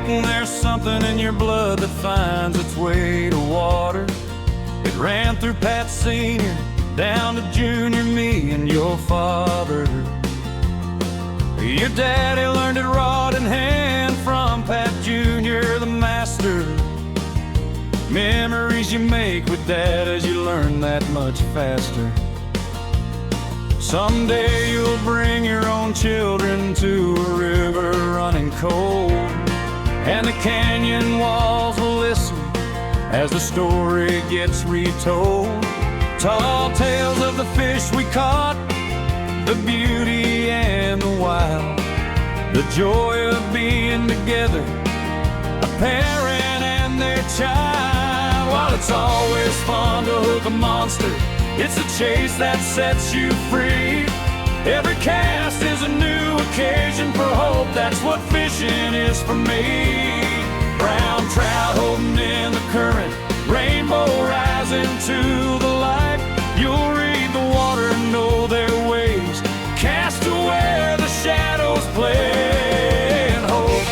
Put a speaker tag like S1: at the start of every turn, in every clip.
S1: Peyton, there's something in your blood that finds its way to water. It ran through Pat Sr., down to Junior, me, and your father. Your daddy learned it rod in hand from Pat Jr., the master. Memories you make with Dad as you learn that much faster. Someday you'll bring your own children to a river running cold, and the canyon walls will listen as the story gets retold. Tall tales of the fish we caught, the beauty and the wild, the joy of being together, a parent and their child. While it's always fun to hook a monster, it's a chase that sets you free. Every cast is a new occasion for hope, that's what fishing is for me. Brown trout holding in the current, rainbow rising to the light. You'll read the water and know their ways, cast to where the shadows play and hope.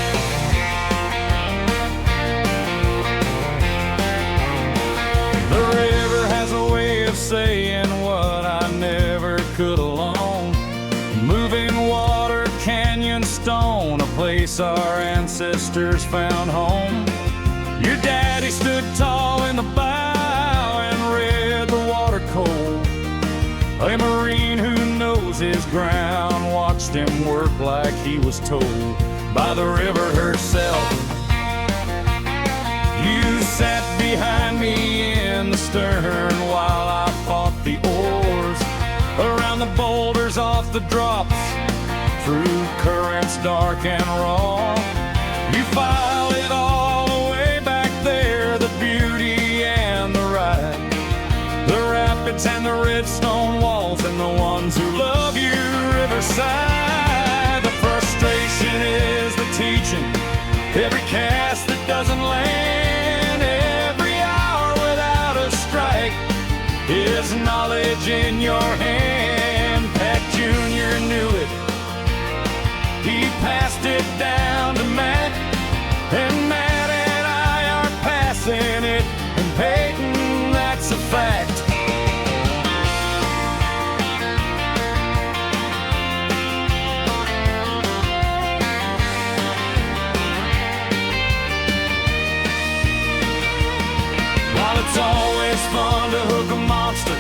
S1: The river has a way of saying what I never could alone. Moving water, canyon stone, a place our ancestors found home. Your daddy stood tall in the bow and read the water cold. A Marine who knows his ground watched him work like he was told by the river herself. You sat behind me in the stern while I fought the oars, around the boulders, off the drops, through currents dark and raw. You file it all away back there, the beauty and the ride, the rapids and the red stone walls, and the ones who love you riverside. The frustration is the teaching, every cast that doesn't land, every hour without a strike is knowledge in your hand. Pat Jr. knew it, he passed it down to Matt, and Matt and I are passing it, and Peyton, that's a fact. While it's always fun to hook a monster,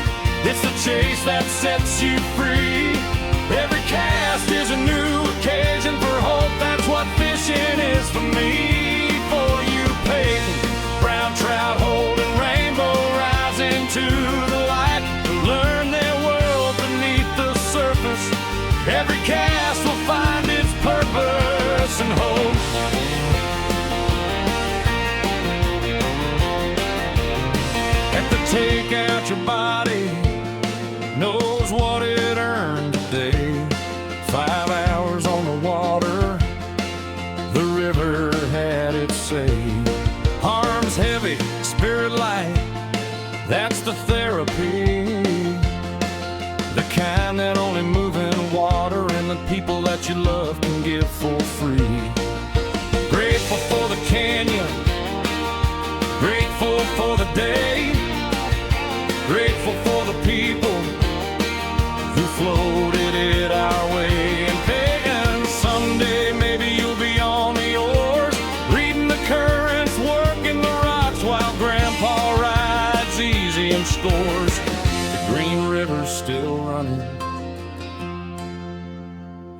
S1: it's the chase that sets you free. Every cast is a new occasion for hope, that's what fishing is for me. For you, Peyton, brown trout holding, rainbow rising to the light, to learn their world beneath the surface. Every cast will find its purpose and hope. And to take out your body knows what it earned today. 5 hours on the water, the river had its say. Arms heavy, spirit light, that's the therapy, the kind that only moving water and the people that you love can give for free. Grateful for the canyon, grateful for the day, grateful for the people who floated it our way. And Peyton, someday maybe you'll be on the oars, reading the currents, working the rocks, while Grandpa rides easy and scores. The Green River's still running,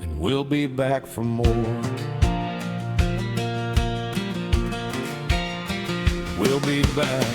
S1: and we'll be back for more. We'll be back.